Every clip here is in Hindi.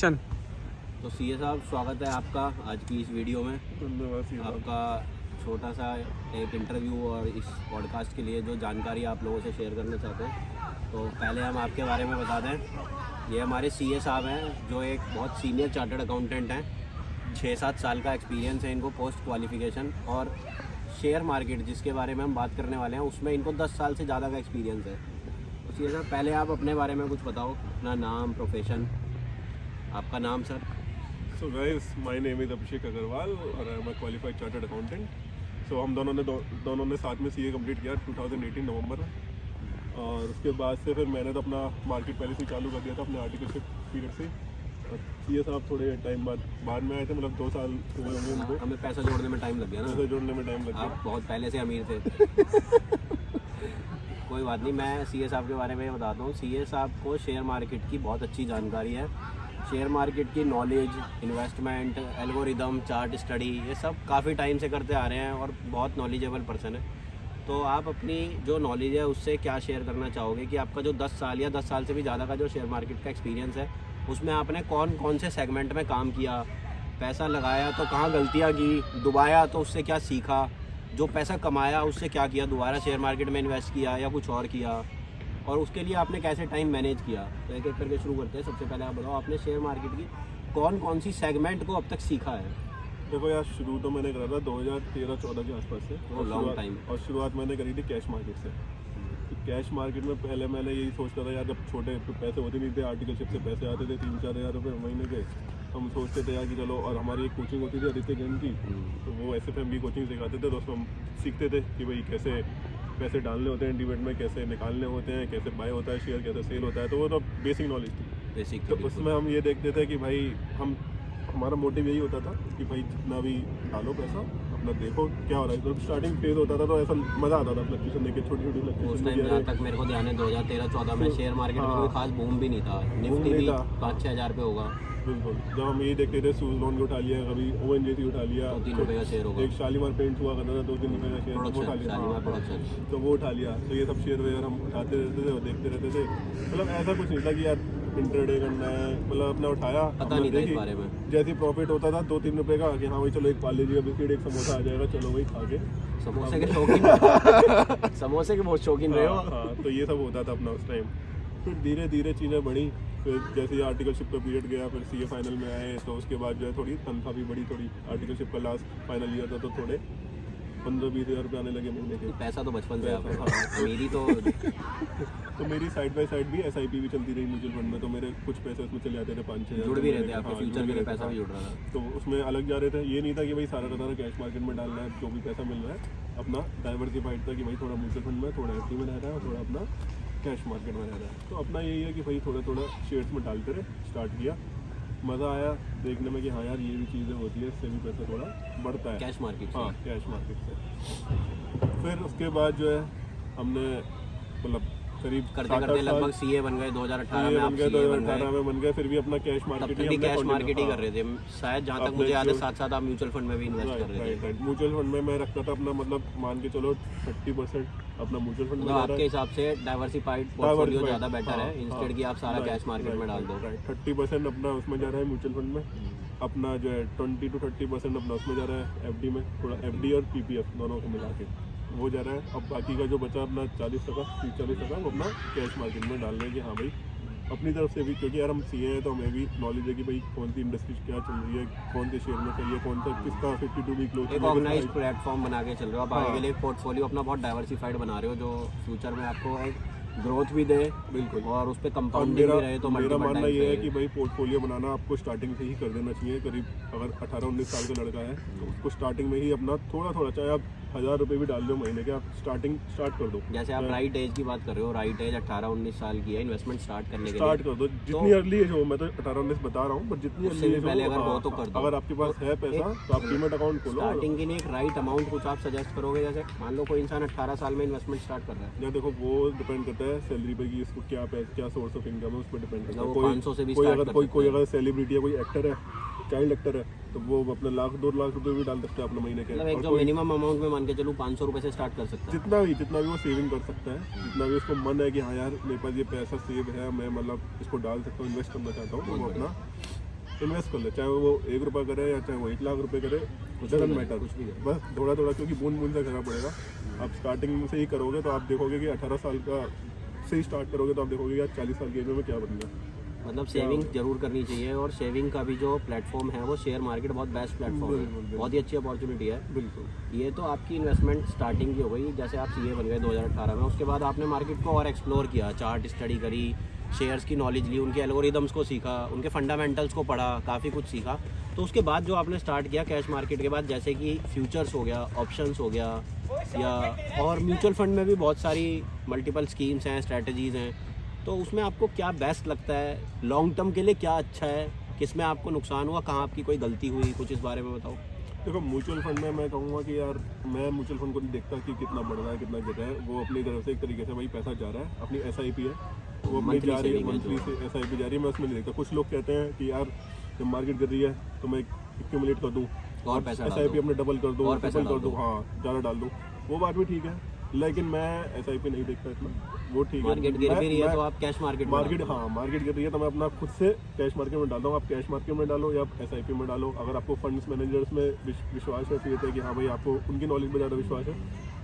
तो सीए साहब, स्वागत है आपका आज की इस वीडियो में। धन्यवाद। आपका छोटा सा एक इंटरव्यू और इस पॉडकास्ट के लिए जो जानकारी आप लोगों से शेयर करना चाहते हैं, तो पहले हम आपके बारे में बता दें। ये हमारे सीए साहब हैं जो एक बहुत सीनियर चार्टर्ड अकाउंटेंट हैं। 6-7 साल का एक्सपीरियंस है इनको पोस्ट क्वालिफिकेशन, और शेयर मार्केट जिसके बारे में हम बात करने वाले हैं उसमें इनको 10 साल से ज़्यादा का एक्सपीरियंस है। तो सीए साहब, पहले आप अपने बारे में कुछ बताओ, अपना नाम, प्रोफेशन। आपका नाम sir? So guys, my name is Abhishek Agarwal और I am a qualified chartered accountant. So हम दोनों ने साथ में सीए कंप्लीट किया 2018 नवंबर में, और उसके बाद से फिर मैंने तो अपना मार्केट पहले से चालू कर दिया था अपने आर्टिकलशिप पीरियड से। और सीए साहब थोड़े टाइम बाद में आए थे, मतलब 2 साल हुए होंगे उनको। हमें पैसा जोड़ने में टाइम लग गया ना। पैसा जोड़ने में टाइम लग गया। आप बहुत पहले से अमीर थे। कोई बात नहीं, मैं सीए साहब के बारे में बताता हूँ। सीए साहब को शेयर मार्केट की बहुत अच्छी जानकारी है। शेयर मार्केट की knowledge, investment, algorithm, chart study, ये सब काफ़ी टाइम से करते आ रहे हैं और बहुत नॉलेजेबल पर्सन है। तो आप अपनी जो नॉलेज है उससे क्या शेयर करना चाहोगे कि आपका जो 10 साल या 10 साल से भी ज़्यादा का जो शेयर मार्केट का एक्सपीरियंस है, उसमें आपने कौन कौन से सेगमेंट में काम किया, पैसा लगाया तो कहाँ गलतियाँ की, डुबाया तो उससे क्या सीखा, जो पैसा कमाया उससे क्या किया, दोबारा शेयर मार्केट में इन्वेस्ट किया या कुछ और किया, और उसके लिए आपने कैसे टाइम मैनेज किया। तो एक एक करके शुरू करते हैं। सबसे पहले आप बताओ, आपने शेयर मार्केट की कौन कौन सी सेगमेंट को अब तक सीखा है? देखो यार, शुरू तो मैंने करा था 2013-14 के आसपास से, लॉन्ग टाइम। और शुरुआत मैंने करी थी कैश मार्केट से। तो कैश मार्केट में पहले मैंने यही सोचता था यार, जब छोटे पैसे होते नहीं थे, आर्टिकलशिप से पैसे आते थे 3-4 हज़ार रुपये महीने के, हम सोचते थे यार कि चलो। और हमारी एक कोचिंग होती थी आदित्य जैन की, तो वो SFM की कोचिंग सिखाते थे। तो उसमें हम सीखते थे कि भाई कैसे पैसे डालने होते हैं डिबेट में, कैसे निकालने होते हैं, कैसे बाय होता है शेयर, कैसे सेल होता है। तो वो तो बेसिक नॉलेज थी, बेसिक। तो उसमें हम ये देखते थे कि भाई हमारा मोटिव यही होता था कि भाई जितना भी डालो पैसा अपना देखो क्या हो रहा है। तो स्टार्टिंग फेज होता था तो ऐसा मज़ा आता था फ्लक्चुएशन देख के, छोटी छोटी उस फ्लक्चुएशन। टाइम जहाँ तक मेरे को ध्यान है 2013-14 में शेयर मार्केट में कोई खास बूम भी नहीं था। निफ्टी भी 5-6 हज़ार पे होगा। बिल्कुल, जब हम यही देखते थे सूज लोन उठा लिया, कभी ONGC उठा लिया, 2-3 रुपये का शेयर होगा। एक शालीमार पेंट हुआ करता था 2-3 रुपये का शेयर, वो उठा लिया। शालीमार प्रोडक्शन, तो वो उठा लिया। तो ये सब शेयर वगैरह हम उठाते रहते थे और देखते रहते थे। मतलब ऐसा कुछ नहीं था कि यार इंटरडे करना है, मतलब अपना उठाया, पता नहीं था इस बारे में। जैसे प्रॉफिट होता था 2-3 रुपये का कि हाँ भाई चलो एक पार्ले जी का बिस्किट, एक समोसा आ जाएगा, चलो भाई खा के। समोसे के शौकीन समोसे के बहुत शौकीन रहे हो। हाँ, तो ये सब होता था अपना उस टाइम। फिर धीरे धीरे चीज़ें बढ़ी। फिर जैसे ही आर्टिकलशिप का पीरियड गया, फिर सीए फाइनल में आए, तो उसके बाद जो है थोड़ी तनख्वाह भी बढ़ी। थोड़ी आर्टिकलशिप का लास्ट फाइनल ईयर था तो थोड़े 15-20 हज़ार रुपये आने लगे महीने के। पैसा तो बचपन से आपका। मेरी तो मेरी साइड बाय साइड भी SIP भी चलती रही म्यूचुअल फंड में, तो मेरे कुछ पैसे उसमें चले जाते थे 5-6 हज़ार। जुड़ भी रहते आपके फ्यूचर के लिए, पैसा भी जुड़ रहा था। तो उसमें अलग जा रहे थे। ये नहीं था कि भाई सारा का सारा कैश मार्केट में डालना है, जो भी पैसा मिल रहा है अपना डाइवर्सिफाइड था कि भाई थोड़ा म्यूचुअल फंड में, थोड़ा FD में रह रहा है और थोड़ा अपना कैश मार्केट में रह रहा है। तो अपना यही है कि भाई थोड़ा थोड़ा शेयर्स में डालते रहे। स्टार्ट किया, मज़ा आया देखने में कि हाँ यार ये भी चीज़ें होती है, इससे भी पैसा थोड़ा बढ़ता है कैश मार्केट। हाँ, कैश मार्केट से। फिर उसके बाद जो है हमने मतलब करीब करते करते लगभग सीए बन गए 2018 में। आप सीए बन गए, 2018 में बन गए। फिर भी अपना कैश तब मार्केट तक भी कैश मार्केट ही कर रहे थे शायद, जहाँ तक मुझे याद है। साथ साथ आप म्यूचुअल फंड में भी इन्वेस्ट कर रहे थे। म्यूचुअल फंड में मैं रखता था अपना, मतलब मान के चलो 30% अपना म्यूचुअल फंड में। आपके हिसाब से डाइवर्सिफाइड पोर्टफोलियो ज़्यादा बेटर है, इंस्टेड कि आप सारा कैश मार्केट में डाल दो। 30% अपना उसमें जा रहा है म्यूचुअल फंड में, अपना जो है 20-30% अपना उसमें जा रहा है FD में, थोड़ा FD और PPF दोनों को मिला के वो जा रहा है। अब बाकी का जो बचा अपना 30-40% वो अपना कैश मार्केट में डाल रहे हैं कि हाँ भाई अपनी तरफ से भी, क्योंकि यार हम सीए हैं तो हमें भी नॉलेज है कि भाई कौन सी इंडस्ट्री क्या चल रही है, कौन से शेयर में चाहिए, कौन सा किसका 52 वीक क्लोज। एक ऑर्गेनाइज प्लेटफॉर्म बना के चल रहे हो आप आगे के लिए। पोर्टफोलियो अपना बहुत डाइवर्सिफाइड बना रहे हो, जो फ्यूचर में आपको एक ग्रोथ भी दे। बिल्कुल, और उस पर कंपाउंडिंग भी रहे। तो मेरा मानना ये है कि भाई पोर्टफोलियो बनाना आपको स्टार्टिंग से ही कर देना चाहिए। करीब अगर 18-19 साल का लड़का है तो उसको स्टार्टिंग में ही अपना थोड़ा थोड़ा, चाहे आप 1000 रुपये भी डाल दो महीने के, आप स्टार्ट कर दो। जैसे आप राइट एज की बात कर रहे हो, राइट एज 18-19 साल की है इन्वेस्टमेंट स्टार्ट करने के लिए। स्टार्ट कर दो जितनी अर्ली एज हो। मैं तो 18-19 बता रहा हूँ, पर जितनी अर्ली एज पहले हो, अगर वो तो कर दो। अगर आपके पास है पैसा तो आप डीमैट अकाउंट खोलो। स्टार्टिंग के लिए एक राइट अमाउंट कुछ आप सजेस्ट करोगे? जैसे मान लो कोई इंसान 18 साल में इन्वेस्टमेंट स्टार्ट कर रहा है। या देखो वो डिपेंड करता है सैलरी पे कि इसको क्या सोर्स ऑफ इनकम है, उस पर डिपेंड करता है। 500 से भी कोई अगर सेलिब्रिटी है, कोई एक्टर है, चाइल्ड एक्टर है, तो वो अपने 1-2 लाख रुपए भी डाल सकता है अपने महीने के। मतलब एक जो मिनिमम अमाउंट में मान के चलूँ 500 रुपये से स्टार्ट कर सकता है। जितना भी वो सेविंग कर सकता है, जितना भी उसको मन है कि हाँ यार मेरे पास ये पैसा सेव है, मैं मतलब इसको डाल सकता हूँ, इन्वेस्ट करना चाहता हूँ, तो वो अपना इन्वेस्ट कर ले, चाहे वो 1 रुपया करे या चाहे वो 1 लाख रुपए करे, डजंट मैटर, कुछ भी करे। बस थोड़ा थोड़ा, क्योंकि बूंद बूंद से करना पड़ेगा। आप स्टार्टिंग से ही करोगे तो आप देखोगे कि 18 साल का से ही स्टार्ट करोगे तो आप देखोगे यार 40 साल की एज में क्या बन गया। मतलब सेविंग जरूर करनी चाहिए, और सेविंग का भी जो प्लेटफॉर्म है वो शेयर मार्केट बहुत बेस्ट प्लेटफॉर्म बिल्कुल, है, बहुत ही अच्छी अपॉर्चुनिटी है। बिल्कुल। ये तो आपकी इन्वेस्टमेंट स्टार्टिंग की हो गई, जैसे आप सीए बन गए 2018 में, उसके बाद आपने मार्केट को और एक्सप्लोर किया, चार्ट स्टडी करी, शेयर्स की नॉलेज ली, उनके एल्गोरिदम्स को सीखा, उनके फंडामेंटल्स को पढ़ा, काफ़ी कुछ सीखा। तो उसके बाद जो आपने स्टार्ट किया कैश मार्केट के बाद, जैसे कि फ्यूचर्स हो गया, ऑप्शंस हो गया, या और म्यूचुअल फंड में भी बहुत सारी मल्टीपल स्कीम्स हैं, स्ट्रैटेजीज़ हैं, तो उसमें आपको क्या बेस्ट लगता है, लॉन्ग टर्म के लिए क्या अच्छा है, किस में आपको नुकसान हुआ, कहाँ आपकी कोई गलती हुई, कुछ इस बारे में बताओ। देखो म्यूचुअल फंड में मैं कहूँगा कि यार मैं म्यूचुअल फंड को नहीं देखता कि कितना बढ़ रहा है कितना गिर रहा है, वो अपनी तरफ से एक तरीके से भाई पैसा जा रहा है, अपनी SIP है वो अपनी जा रही है, मंथली से SIP जा रही है, मैं उसमें नहीं देखता। कुछ लोग कहते हैं कि यार जब मार्केट गिर रही है तो मैं एक्यूमुलेट कर दूँ और पैसा SIP अपने डबल कर दूँ, और पैसा कर दूँ, हाँ ज़्यादा डाल दूँ, वो बात भी ठीक है, लेकिन मैं SIP नहीं देखता इतना, वो ठीक है। मार्केट गिर भी रही है तो आप कैश मार्केट हाँ मार्केट गिर रही है तो मैं अपना खुद से कैश मार्केट में डालता हूँ। आप कैश मार्केट में डालो या SIP में डालो, अगर आपको फंड्स मैनेजर्स में विश्वास है, फिर है कि हाँ भाई आपको उनकी नॉलेज में ज़्यादा विश्वास है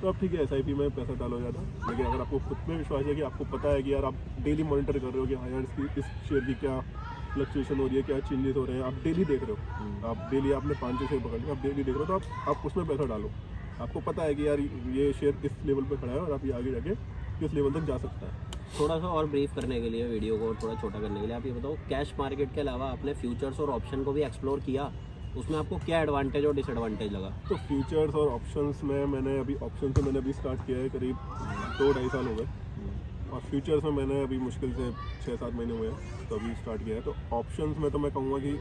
तो आप ठीक है SIP में पैसा डालो ज़्यादा। लेकिन अगर आपको खुद में विश्वास है कि आपको पता है कि यार आप डेली मॉनिटर कर रहे हो कि हाँ यार इस शेयर की क्या फ्लक्चुएशन हो रही है, क्या चेंजेस हो रहे हैं, आप डेली देख रहे हो, आप डेली आपने 5-6 शेयर पकड़ लिया, आप डेली देख रहे हो तो आप उसमें पैसा डालो। आपको पता है कि यार ये शेयर इस लेवल पे खड़ा है और आप ये आगे जाके किस लेवल तक जा सकता है। थोड़ा सा और ब्रीफ करने के लिए, वीडियो को थोड़ा छोटा करने के लिए, आप ये बताओ कैश मार्केट के अलावा आपने फ्यूचर्स और ऑप्शन को भी एक्सप्लोर किया, उसमें आपको क्या एडवांटेज और डिसएडवांटेज लगा? तो फ्यूचर्स और ऑप्शंस में मैंने अभी स्टार्ट किया है, करीब 2-2.5 साल हो गए, और फ्यूचर्स में मैंने अभी मुश्किल से 6-7 महीने हुए हैं तो अभी स्टार्ट किया है। तो ऑप्शंस में तो मैं कहूँगा कि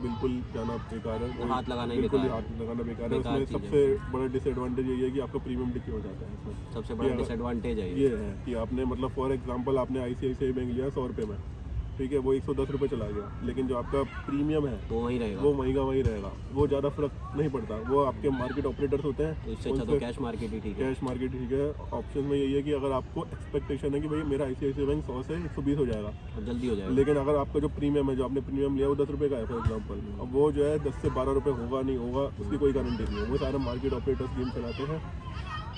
बिल्कुल जाना बेकार है, हाथ लगाना ही बिल्कुल बेकार है। हाथ लगाना बेकार है। बेकार उसमें सबसे बड़ा डिसएडवांटेज यही है कि आपका प्रीमियम डिके हो जाता है इसमें। सबसे बड़ा डिसएडवांटेज है ये है कि आपने मतलब फॉर एग्जांपल आपने ICICI बैंक लिया 100 रुपये में, ठीक है, वो 110 रुपये चला गया, लेकिन जो आपका प्रीमियम है वो वहीं रहेगा, वो महंगा वही रहेगा, वो ज़्यादा फर्क नहीं पड़ता। वो आपके मार्केट ऑपरेटर्स होते हैं, तो इससे अच्छा तो कैश मार्केट ही ठीक है। कैश मार्केट ठीक है। ऑप्शन में यही है कि अगर आपको एक्सपेक्टेशन है कि भाई मेरा ICICI बैंक 100 से 120 हो जाएगा, और जल्दी हो जाएगा, लेकिन अगर आपका जो प्रीमियम है, जो आपने प्रीमियम लिया वो 10 रुपये का है फॉर एग्जाम्पल, अब वो जो है 10 से 12 रुपये होगा नहीं होगा उसकी कोई गारंटी नहीं है। वो सारे मार्केट ऑपरेटर्स गेम चलाते हैं,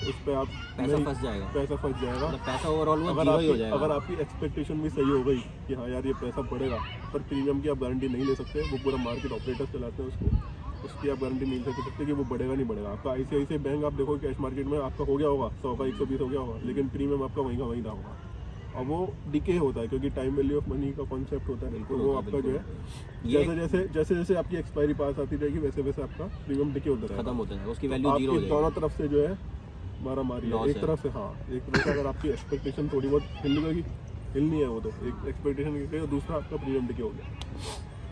उस पर आप पैसा फंस जाएगा, मतलब पैसा ओवरऑल वो जीरो ही हो जाएगा। अगर आपकी एक्सपेक्टेशन भी सही हो गई कि हाँ यार ये पैसा बढ़ेगा, पर प्रीमियम की आप गारंटी नहीं ले सकते, वो पूरा मार्केट ऑपरेटर्स चलाते हैं उसकी आप गारंटी नहीं ले सकते कि वो बढ़ेगा नहीं बढ़ेगा। आपका ICICI बैंक आप देखो कैश मार्केट में आपका हो गया होगा 100 का 120 हो गया होगा, लेकिन प्रीमियम आपका वहीं का वहीं रहा होगा, और वो डिके होता है क्योंकि टाइम वैल्यू ऑफ मनी का कॉन्सेप्ट होता है। तो वो आपका जो है जैसे जैसे आपकी एक्सपायरी पास आती रहेगी वैसे वैसे आपका प्रीमियम डिके होता रहेगा, खत्म होता है, उसकी वैल्यू जीरो हो जाएगी। दोनों तरफ से जो है मारा मारी है, एक तरफ से हाँ, एक तरफ से अगर आपकी एक्सपेक्टेशन थोड़ी बहुत हिलनी है वो तो एक एक्सपेक्टेशन की, और दूसरा आपका प्रीमियम डिके हो गया,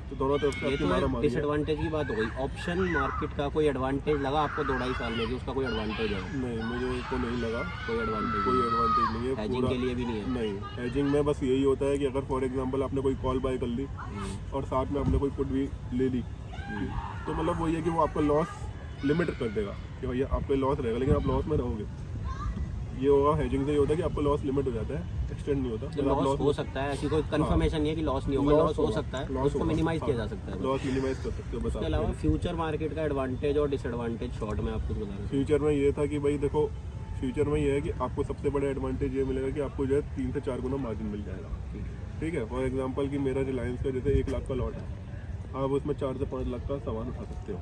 तो दोनों तरफ से आपकी मारा मारी है। डिसएडवांटेज की बात हो गई, ऑप्शन मार्केट का कोई एडवांटेज लगा आपको 2-2.5 साल में कि उसका कोई एडवांटेज है? नहीं, मुझे तो नहीं लगा कोई एडवांटेज नहीं है। हेजिंग के लिए भी नहीं है? नहीं, हेजिंग में बस यही होता है कि अगर फॉर एग्जांपल आपने कोई कॉल बाय कर ली और साथ में आपने कोई पुट भी ले ली, तो मतलब वही है कि वो आपका लॉस लिमिट कर देगा कि भैया आपका लॉस रहेगा, लेकिन आप लॉस में रहोगे। ये होगा हेजिंग से, ये होता है कि आपका लॉस लिमिट हो जाता है, एक्सटेंड नहीं होता। लॉस हो सकता है, ऐसी कोई कंफर्मेशन नहीं है कि लॉस नहीं होगा, लॉस हो सकता है, उसको मिनिमाइज किया जा सकता है, लॉस मिनिमाइज कर सकते हो। इसके अलावा फ्यूचर मार्केट का एडवांटेज और डिसएडवांटेज शॉर्ट में आप कुछ बता रहे हैं? फ्यूचर में ये था कि भाई देखो, फ्यूचर में ये है कि आपको सबसे बड़ा एडवांटेज ये मिलेगा कि आपको जो है 3 से 4 गुना मार्जिन मिल जाएगा, ठीक है। फॉर एग्जांपल कि मेरा रिलायंस का जैसे 1 लाख का लॉट है, आप उसमें 4 से 5 लाख का सामान उठा सकते हो,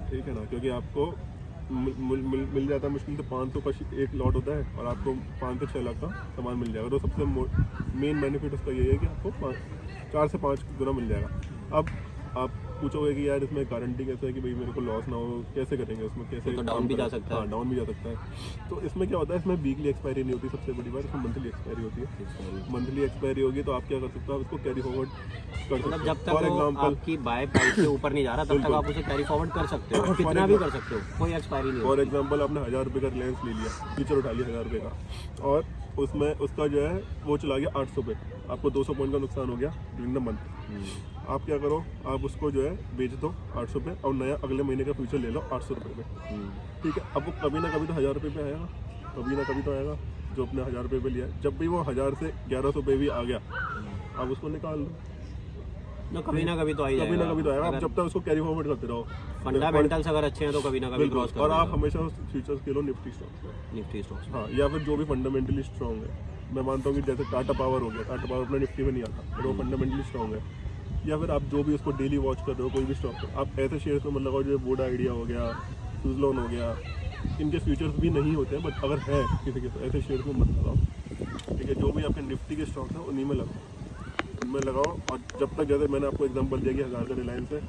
ठीक है ना, क्योंकि आपको मिल जाता है मुश्किल से 500 का एक लॉट होता है और आपको 5 से 6 लाख का सामान मिल जाएगा। तो सबसे मेन बेनिफिट उसका यही है कि आपको 4 से 5 गुना मिल जाएगा। अब आप पूछोगे कि यार इसमें गारंटी कैसे है कि भाई मेरे को लॉस ना हो, कैसे करेंगे उसमें, कैसे तो डाउन भी जा सकता है? हाँ, डाउन भी जा सकता है। तो इसमें क्या होता है, इसमें वीकली एक्सपायरी नहीं होती, सबसे बड़ी बात इसमें मंथली एक्सपायरी होती है। मंथली एक्सपायरी होगी तो आप क्या कर सकते हो, आप उसको कैरी फॉरवर्ड कर सकते हो। जब तक वो आपकी बाय प्राइस से ऊपर नहीं जा रहा तब तक आप उसे कैरी फॉरवर्ड कर सकते हो, कितना भी कर सकते हो, कोई एक्सपायरी नहीं। फॉर एग्जांपल आपने 1000 रुपये का रिलायंस ले लिया, फ्यूचर उठा लिया 1000 रुपये का, और उसमें उसका जो है वो चला गया 800 पे, आपको 200 पॉइंट का नुकसान हो गया ड्यूरिंग द मंथ। आप क्या करो, आप उसको जो है बेच दो 800 पे और नया अगले महीने का फ्यूचर ले लो 800 रुपये में, ठीक है। अब वो कभी ना कभी तो 1000 रुपये पे आएगा, कभी ना कभी तो आएगा, जो अपने 1000 रुपये पे लिया। जब भी वो 1000 से 1100 पे भी आ गया, आप उसको निकाल लो, तो कभी ना कभी तो आ ही कभी ना जाएगा। कभी तो आएगा, आप अगर जब तक उसको कैरी फॉरवर्ड करते रहो। फंडामेंटल्स अगर अच्छे हैं तो कभी ना कभी क्रॉस कर और आप देगा। हमेशा फ्यूचर्स के लो निफ्टी स्टॉक्स में। Nifty stocks. हाँ, या फिर जो भी फंडामेंटली स्ट्रॉन्ग है। मैं मानता हूँ कि जैसे टाटा पावर हो गया, टाटा पावर अपना निफ्टी में नहीं आता, पर वो फंडामेंटली स्ट्रॉन्ग है। या फिर आप जो भी उसको डेली वॉच कर रहे हो, कोई भी स्टॉक है, आप ऐसे शेयर्स में मत लगाओ जो वोडा आइडिया हो गया, सुजलोन हो गया, इनके फ्यूचर्स भी नहीं होते हैं, बट अगर है किसी के तो ऐसे शेयर्स में मत लगाओ। ठीक है, जो भी आपके निफ्टी के स्टॉक्स हैं उन्हीं में लगाओ, उनमें लगाओ। और जब तक, जैसे मैंने आपको एग्जांपल दिया कि 1000 का रिलायंस है,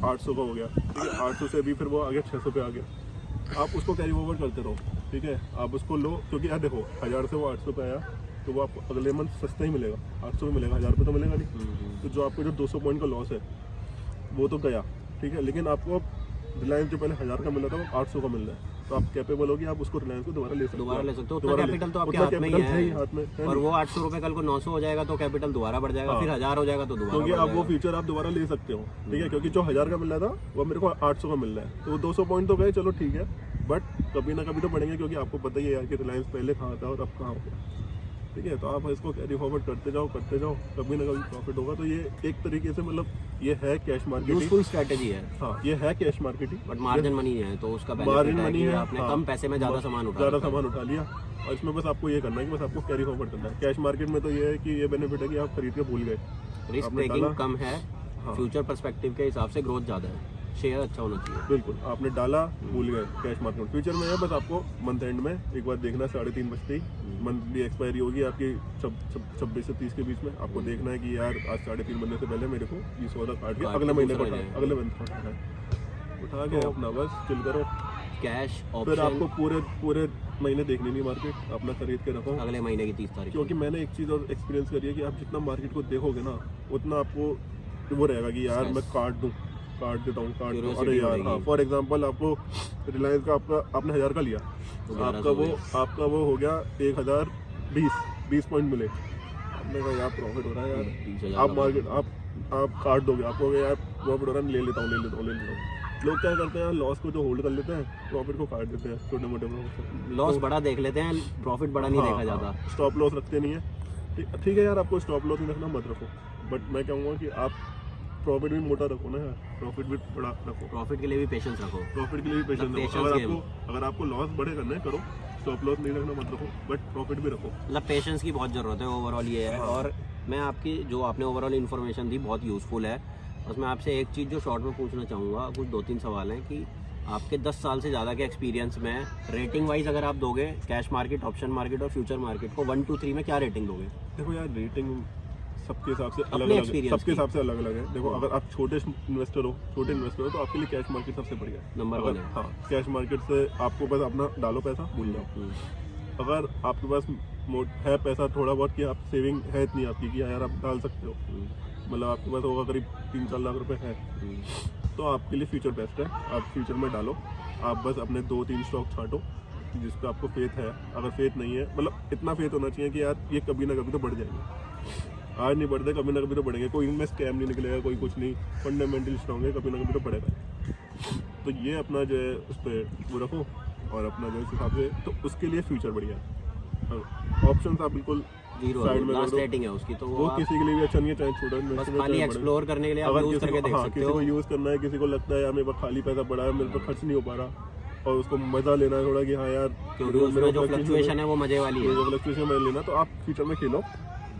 800 का हो गया, ठीक है, 800 से भी फिर वो आगे 600 पे आ गया, आप उसको कैरी ओवर करते रहो। ठीक है, आप उसको लो, क्योंकि यार देखो 1000 से वो 800 पे आया तो वो आपको अगले मंथ सस्ता ही मिलेगा, 800 में मिलेगा, 1000 पे तो मिलेगा नहीं। तो जो आपको जो 200 पॉइंट का लॉस है वो तो गया, ठीक है, लेकिन आपको रिलायंस जो पहले 1000 का मिल रहा था वो 800 का मिल रहा है, तो आप कैपेबल हो कि आप उसको रिलायंस को दोबारा ले सकते हो। दोबारा ले सकते हो, उतना दोबारा ले- कैपिटल तो आपके उतना हाथ में ही capital है। हाथ में है और नहीं। वो 800 रुपये कल को 900 हो जाएगा तो कैपिटल दोबारा बढ़ जाएगा, हाँ। फिर 1000 हो जाएगा तो दोबारा क्योंकि बढ़ आप वो जाएगा। फीचर आप दोबारा ले सकते हो। ठीक है, क्योंकि जो 1000 का मिल रहा था वो मेरे को 800 का मिल रहा है, तो वो 200 पॉइंट तो गए, चलो ठीक है, बट कभी ना कभी तो बढ़ेंगे, क्योंकि आपको पता ही है यार कि रिलायंस पहले कहाँ था और अब कहाँ हो गया। ठीक है, तो आप इसको कैरी फॉरवर्ड करते जाओ, कभी ना कभी प्रॉफिट होगा। तो ये एक तरीके से मतलब ये है कैश मार्केटिंग। यूजफुल स्ट्रेटेजी है, हाँ, ये है cash marketing, but margin money है तो उसका मार्जिन बेनिफिट है मनी कि है। आपने हाँ, कम पैसे में ज़्यादा सामान उठा लिया, और इसमें बस आपको ये करना है कि बस आपको कैरी फॉरवर्ड करना है। कैश मार्केट में तो ये है कि ये बेनिफिट है कि आप खरीद के भूल गए, रिस्क आपने टेकिंग डाला। कम है, हाँ। फ्यूचर पर्सपेक्टिव के हिसाब से ग्रोथ ज़्यादा है, शेयर अच्छा होना चाहिए। बिल्कुल, आपने डाला भूल गए। कैश मार्केट फ्यूचर में है, बस आपको मंथ एंड में एक बार देखना, 3:30 बजते ही मंथली एक्सपायरी होगी आपकी 26 से 30 के बीच में। आपको देखना है कि यार आज 3:30 बनने से पहले मेरे को ये सौदा काट के अगले महीने को अगले मंथ उठा के अपना बस चिल करो। कैश फिर आपको ऑप्शन पूरे महीने देखनी नहीं मार्केट, अपना खरीद के रखो। अगले महीने की 30 तारीख। क्योंकि मैंने एक चीज़ और एक्सपीरियंस करी है कि आप जितना मार्केट को देखोगे ना, उतना आपको वो रहेगा कि यार मैं काट देता हूँ। Curiosity अरे यार, बढ़ेगी। हाँ, फॉर एग्जांपल आपको रिलायंस का आपने 1000 का लिया, तो आपका वो हो गया 1020 पॉइंट मिले, आपने कहा यार प्रॉफिट हो रहा है यार, 30,000 आप का मार्केट आप काट दोगे, आपको यार प्रॉफिट हो रहा है, ले लेता हूँ। लोग क्या करते हैं, लॉस को जो होल्ड कर लेते हैं, प्रॉफिट को काट देते हैं, छोटे मोटे प्रॉफिट। लॉस बड़ा देख लेते हैं, प्रॉफिट बड़ा नहीं देखा जाता। स्टॉप लॉस रखते नहीं है। ठीक है यार, आपको स्टॉप लॉस नहीं रखना, मत रखो, बट मैं कहूँगा कि आप प्रॉफिट भी मोटा रखो ना यार, प्रॉफिट भी बड़ा रखो। प्रॉफिट के लिए भी पेशेंस रखो। प्रॉफिट के लिए भी पेशेंस patience रखो। game। अगर आपको लॉस बड़े करना है, करो, स्टॉप लॉस नहीं रखना मत रखो, बट प्रॉफिट भी रखो। मतलब पेशेंस की बहुत ज़रूरत है, ओवरऑल ये है। हाँ। और मैं आपकी जो आपने ओवरऑल इन्फॉर्मेशन दी बहुत यूज़फुल है। उसमें आपसे एक चीज़ जो शॉर्ट में पूछना चाहूँगा, कुछ 2-3 सवाल हैं कि आपके 10 साल से ज़्यादा के एक्सपीरियंस में रेटिंग वाइज अगर आप दोगे कैश मार्केट, ऑप्शन मार्केट और फ्यूचर मार्केट को 1 2 3 में क्या रेटिंग दोगे? देखो यार, रेटिंग सबके हिसाब से अपने अलग अलग है, experience सबके की। हिसाब से अलग अलग है। देखो, अगर आप छोटे इन्वेस्टर हो तो आपके लिए कैश मार्केट सबसे बढ़िया है। नंबर अगर 1 है। हाँ, कैश मार्केट से आपको बस अपना डालो पैसा, भूल जाओ। अगर आपके पास है पैसा थोड़ा बहुत कि आप सेविंग है इतनी आपकी कि यार आप डाल सकते हो, मतलब आपके पास होगा करीब 3-4 लाख रुपए है, तो आपके लिए फ्यूचर बेस्ट है। आप फ्यूचर में डालो, आप बस अपने 2-3 स्टॉक छांटो जिस पे आपको फेथ है। अगर फेथ नहीं है, मतलब इतना फेथ होना चाहिए कि यार ये कभी ना कभी तो बढ़ जाएंगे। आज नहीं बढ़ते, कभी ना कभी तो बढ़ेंगे, कोई इनमें स्कैम नहीं निकलेगा, कोई कुछ नहीं, फंडामेंटली स्ट्रॉन्ग है, कभी ना कभी तो बढ़ेगा। तो ये अपना जो है उस पर वो रखो, और अपना जो इस हिसाब से, तो उसके लिए फ्यूचर बढ़िया है। ऑप्शन आप बिल्कुल जीरो साइड में लास्ट कर दो। रेटिंग है उसकी, तो वो आप किसी के लिए भी अच्छा नहीं है, चाहे छोटा बस इन्वेस्टमेंट है, खाली चाहे बड़ा। एक्सप्लोर करने के लिए आप अगर यूज़ करके देख सकते किसी हो। को यूज़ करना है, किसी को लगता है यार मेरे पास खाली पैसा पड़ा है, मेरे पे खर्च नहीं हो पा रहा, और उसको मजा लेना है थोड़ा कि हाँ यार क्योंकि उसमें जो फ्लक्चुएशन है वो मजे वाली है। फ्लक्चुएशन में लेना, तो आप फ्यूचर में खेलो,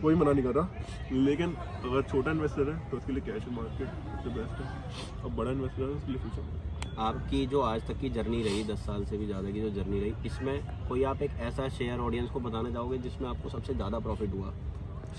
कोई मना नहीं कर रहा। लेकिन अगर छोटा इन्वेस्टर है तो उसके लिए कैश मार्केट सबसे बेस्ट है, और बड़ा इन्वेस्टर है तो उसके लिए फ्यूचर मार्केट। आपकी जो आज तक की जर्नी रही, 10 साल से भी ज़्यादा की जो जर्नी रही, इसमें कोई आप एक ऐसा शेयर ऑडियंस को बताना चाहोगे जिसमें आपको सबसे ज़्यादा प्रॉफिट हुआ?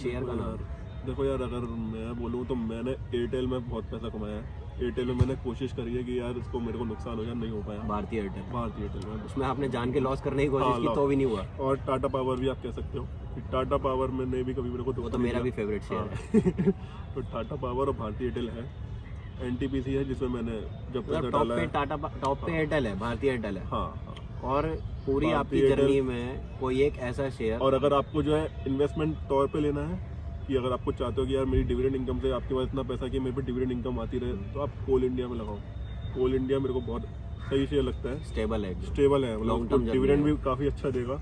शेयर का नाम। देखो यार, अगर मैं बोलूँ तो मैंने एयरटेल में बहुत पैसा कमाया है। एयरटेल में मैंने कोशिश करी है कि यार इसको मेरे को नुकसान हो जाए, नहीं हो पाया। भारतीय एयरटेल, भारतीय एयरटेल में उसमें आपने जान के लॉस करने की हाँ, कोशिश की तो भी नहीं हुआ। और टाटा पावर भी आप कह सकते हो कि टाटा पावर में ने भी कभी मेरे को वो धोखा तो नहीं मेरा भी दिया। फेवरेट शेयर हाँ। है। तो टाटा पावर और भारतीय एयरटेल है। एनटीपीसी है जिसमें मैंने जब पैसा टॉप डाला पे है। टॉप पे एयरटेल है, भारतीय एयरटेल है। हाँ, हाँ। और पूरी आपकी भारतीय जर्नी में कोई एक ऐसा शेयर, और अगर आपको जो है इन्वेस्टमेंट तौर पे लेना है, कि अगर आपको चाहते हो कि यार मेरी डिविडेंड इनकम से आपके पास इतना पैसा कि मेरे पे डिविडेंड इनकम आती रहे, तो आप कोल इंडिया में लगाओ। कोल इंडिया मेरे को बहुत सही शेयर लगता है, स्टेबल है, स्टेबल है, Long मतलब term journey डिविडेंड है। भी काफ़ी अच्छा देगा,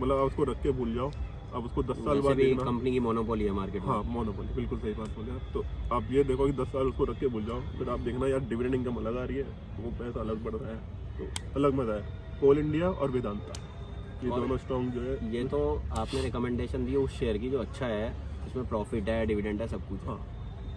मतलब आप उसको रख के भूल जाओ। अब उसको 10 साल वैसे बाद भी देखना। कंपनी की मोनोपोली है मार्केट में। हाँ मोनोपोली, बिल्कुल सही बात बोले आप। तो आप ये देखो कि 10 साल उसको रख के भूल जाओ, फिर आप देखना यार डिविडेंड इनकम अलग आ रही है, वो पैसा अलग बढ़ रहा है, तो अलग मजा है। कोल इंडिया और वेदांता ये और दोनों स्ट्रॉन्ग जो है। ये तो आपने रिकमेंडेशन दी उस शेयर की जो अच्छा है, इसमें प्रॉफिट है, डिविडेंड है, सब कुछ है। हाँ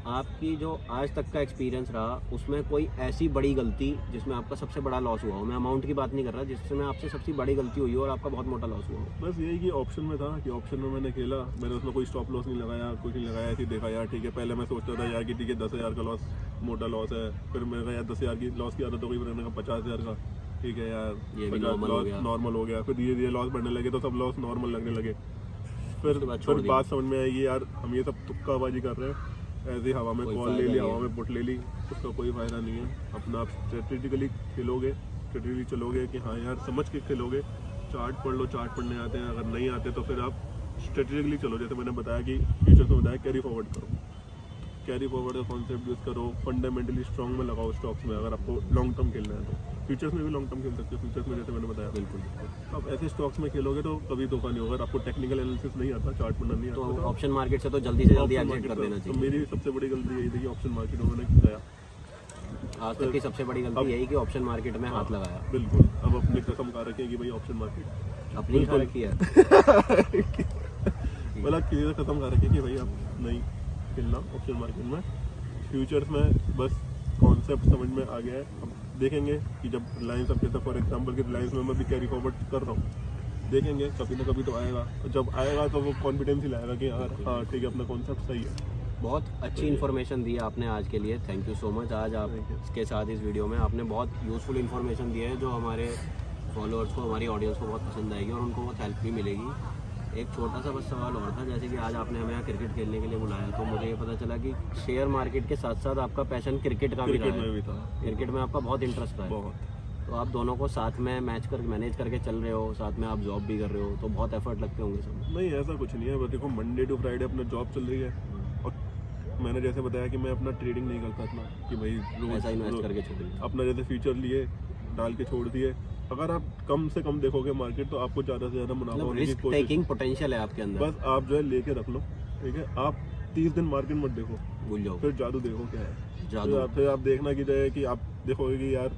आपकी जो आज तक का एक्सपीरियंस रहा उसमें कोई ऐसी बड़ी गलती जिसमें आपका सबसे बड़ा लॉस हुआ हो, मैं अमाउंट की बात नहीं कर रहा, जिसमें आपसे सबसे बड़ी गलती हुई हो और आपका बहुत मोटा लॉस हुआ हो। बस यही कि ऑप्शन में था कि ऑप्शन में मैंने खेला, मैंने उसमें कोई स्टॉप लॉस नहीं लगाया, कुछ नहीं लगाया, ऐसे ही देखा यार ठीक है। पहले मैं सोचता था यार कि ठीक है 10,000 का लॉस मोटा लॉस है, फिर मैंने कहा यार 10,000 की लॉस की आदत हो गई, मैंने कहा 50,000 का ठीक है यार, ये भी 50 नॉर्मल हो लॉस गया। नॉर्मल हो गया। फिर धीरे धीरे लॉस बढ़ने लगे तो सब लॉस नॉर्मल लगने लगे। फिर उसके बाद छोड़ दिया। बात समझ में आएगी यार हम ये सब तुक्काबाजी कर रहे हैं, ऐसे ही हवा में कोई कॉल ले फायदा ली, नहीं हवा है। में पुट ले ली, उसका कोई फ़ायदा नहीं है। अपना आप स्ट्रेटेजिकली खेलोगे, स्ट्रेटेजी चलोगे कि हाँ यार समझ के खेलोगे। चार्ट पढ़ लो, चार्ट पढ़ने आते हैं, अगर नहीं आते तो फिर आप स्ट्रेटेजिकली चलो। जैसे मैंने बताया कि फ्यूचर में बताया कैरी फॉरवर्ड करो, कैरी फॉरवर्ड का कॉन्सेप्ट यूज़ करो, फंडामेंटली स्ट्रॉन्ग में लगाओ स्टॉक्स में। अगर आपको लॉन्ग टर्म खेलना है तो फ्यूचर्स में भी लॉन्ग टर्म खेल सकते हो, फ्यूचर्स में जैसे मैंने बताया। बिल्कुल। आप ऐसे स्टॉक्स में खेलोगे तो कभी धोखा नहीं होगा। अगर आपको टेक्निकल एनालिसिस नहीं आता, चार्ट पढ़ना नहीं तो आता, ऑप्शन मार्केट से तो जल्दी से जल्दी ऑप्शन एग्जिट मार्केट कर देना तो चाहिए। मेरी सबसे बड़ी गलती यही थी कि ऑप्शन मार्केट में मैंने गया। आज तक की सबसे बड़ी गलती यही कि ऑप्शन मार्केट में हाथ लगाया। बिल्कुल। अब अपनी कसम खा रखी है कि भाई ऑप्शन मार्केट अपनी खा बिल्कुल। रखी है। मतलब किसी से खत्म कर रखी है कि भाई आप नहीं खेलना ऑप्शन मार्केट में। फ्यूचर्स में बस कॉन्सेप्ट समझ में आ गया है। अब देखेंगे कि जब रिलायंस, अब जैसे फॉर एग्जांपल कि रिलायंस में मैं भी कैरी फॉरवर्ड कर रहा हूँ, देखेंगे कभी ना कभी तो आएगा। और जब आएगा तो वो कॉन्फिडेंस ही लाएगा कि यार हाँ ठीक है अपना कॉन्सेप्ट सही है। बहुत अच्छी इन्फॉर्मेशन दी आपने आज के लिए, थैंक यू सो मच। आज आप इसके साथ इस वीडियो में आपने बहुत यूज़फुल इन्फॉर्मेशन दी है जो हमारे फॉलोअर्स को, हमारी ऑडियंस को बहुत पसंद आएगी और उनको बहुत हेल्प भी मिलेगी। एक छोटा सा बस सवाल और था, जैसे कि आज आपने हमें यहाँ क्रिकेट खेलने के लिए बुलाया तो मुझे ये पता चला कि शेयर मार्केट के साथ साथ आपका पैशन क्रिकेट का भी क्रिकेट रहा में है। भी था क्रिकेट में आपका बहुत इंटरेस्ट रहा है। बहुत। तो आप दोनों को साथ में मैनेज करके चल रहे हो, साथ में आप जॉब भी कर रहे हो, तो बहुत एफर्ट लगते होंगे सब। नहीं ऐसा कुछ नहीं है। बस देखो मंडे टू फ्राइडे अपना जॉब चल रही है और मैंने जैसे बताया कि मैं अपना ट्रेडिंग नहीं करता इतना कि भाई पैसा इन्वेस्ट रोज करके छोड़िए। अपना जैसे फ्यूचर लिए डाल के छोड़ दिए। अगर आप कम से कम देखोगे मार्केट तो आपको ज़्यादा से ज़्यादा मुनाफा मतलब होने की रिस्क कोशिश। टेकिंग पोटेंशियल है आपके अंदर। बस आप जो है लेके रख लो, ठीक है। आप 30 दिन मार्केट मत देखो, भूल जाओ फिर जादू देखो क्या है। जादू। फिर आप देखना कि जो है कि आप देखोगे कि यार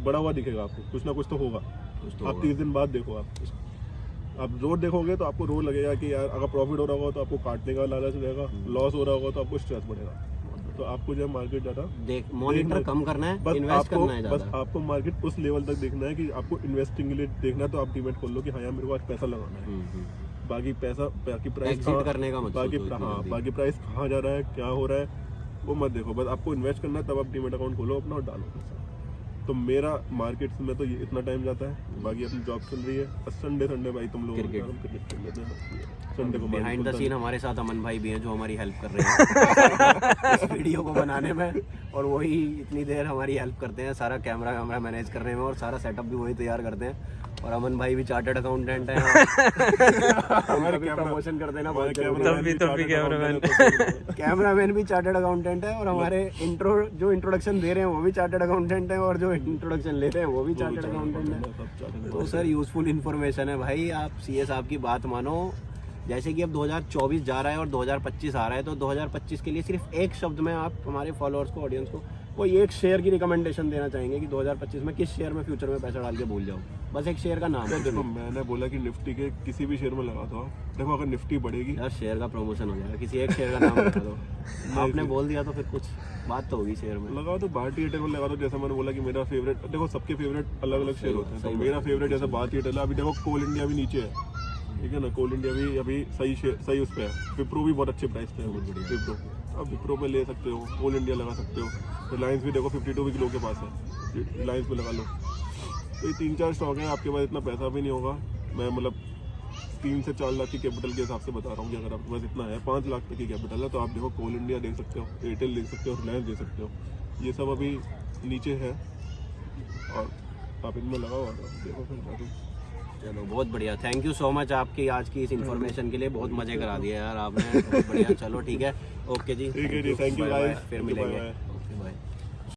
बड़ा हुआ दिखेगा आपको, कुछ ना कुछ तो होगा। कुछ तो आप होगा। 30 दिन बाद देखो, आप रोज देखोगे तो आपको रोज लगेगा कि यार अगर प्रॉफिट हो रहा होगा तो आपको काटने का लालच रहेगा, लॉस हो रहा होगा तो आपको स्ट्रेस बढ़ेगा। तो आपको जो है मार्केट ज़्यादा मॉनिटर देखना- कम करना है, बस इन्वेस्ट आपको करना है बस ज़्यादा। आपको मार्केट उस लेवल तक देखना है कि आपको इन्वेस्टिंग के लिए देखना है। तो आप डीमेट खोल लो कि हाँ यार मेरे को आज पैसा लगाना है। बाकी प्राइस एग्जिट करने का मत बाकी सोचो इतनी हाँ जल्दी। बाकी प्राइस कहाँ जा रहा है, क्या हो रहा है वो मत देखो। बस आपको इन्वेस्ट करना है, तब आप डीमेट अकाउंट खोलो अपना और डालो पैसा। तो मेरा मार्केट में तो ये इतना टाइम जाता है। बाकी अपनी जॉब चल रही है और संडे भाई तुम लोग क्रिकेट खेल लेते हैं। संडे को बिहाइंड द सीन हमारे साथ अमन भाई भी हैं जो हमारी हेल्प कर रहे हैं इस वीडियो को बनाने में, और वही इतनी देर हमारी हेल्प करते हैं, सारा कैमरा मैनेज करने में और सारा सेटअप भी वही तैयार करते हैं। और अमन भाई भी चार्टर्ड अकाउंटेंट हैं। हमारे प्रमोशन कर देना बहुत जरूरी है। कैमरामैन भी चार्टर्ड अकाउंटेंट है और हमारे इंट्रोडक्शन दे रहे हैं वो भी चार्टर्ड अकाउंटेंट है और जो इंट्रोडक्शन ले रहे हैं वो भी चार्टर्ड अकाउंटेंट है। तो सर यूजफुल इन्फॉर्मेशन है भाई। आप सीए साहब की बात मानो। जैसे कि अब 2024 जा रहा है और 2025 आ रहा है, तो 2025 के लिए सिर्फ एक शब्द में आप हमारे फॉलोअर्स को, ऑडियंस को कोई एक शेयर की रिकमेंडेशन देना चाहेंगे कि 2025 में किस शेयर में फ्यूचर में पैसा डाल के भूल जाओ, बस एक शेयर का नाम है। देखो मैंने बोला कि निफ्टी के किसी भी शेयर में लगा दो। देखो अगर निफ्टी बढ़ेगी, यार शेयर का प्रमोशन हो जाएगा, किसी एक शेयर का नाम बता दो। आपने बोल दिया तो फिर कुछ बात तो होगी शेयर में। लगाओ तो भारतीय एयरटेल में लगा दो। जैसे मैंने बोला कि मेरा फेवरेट, देखो सबके फेवरेट अलग अलग शेयर होते हैं। तो मेरा फेवरेट जैसे भारतीय एयरटेल है। अभी देखो कोल इंडिया भी नीचे है, ठीक है ना। कोल इंडिया भी अभी सही उस पर है। विप्रो भी बहुत अच्छे प्राइस पे है। विप्रो अब विप्रो पे ले सकते हो, कोल इंडिया लगा सकते हो। रिलायंस भी देखो 52 भी किलो के पास है, रिलायंस पे लगा लो। तो ये 3-4 स्टॉक हैं। आपके पास इतना पैसा भी नहीं होगा। मैं मतलब 3 से 4 लाख की कैपिटल के हिसाब से बता रहा हूँ कि अगर आपके पास इतना है, 5 लाख तक की कैपिटल है, तो आप देखो कोल इंडिया देख सकते हो, एयरटेल देख सकते हो, रिलायंस देख सकते हो। ये सब अभी नीचे है और आप इनमें लगाओ और देखो फिर जादू। चलो बहुत बढ़िया, थैंक यू सो मच आपकी आज की इस इन्फॉर्मेशन के लिए। बहुत मजे करा दिया यार आपने, बहुत बढ़िया। चलो ठीक है, ओके जी, ठीक है जी, thank you bye bye, guys, फिर बाय मिलेंगे। बाय।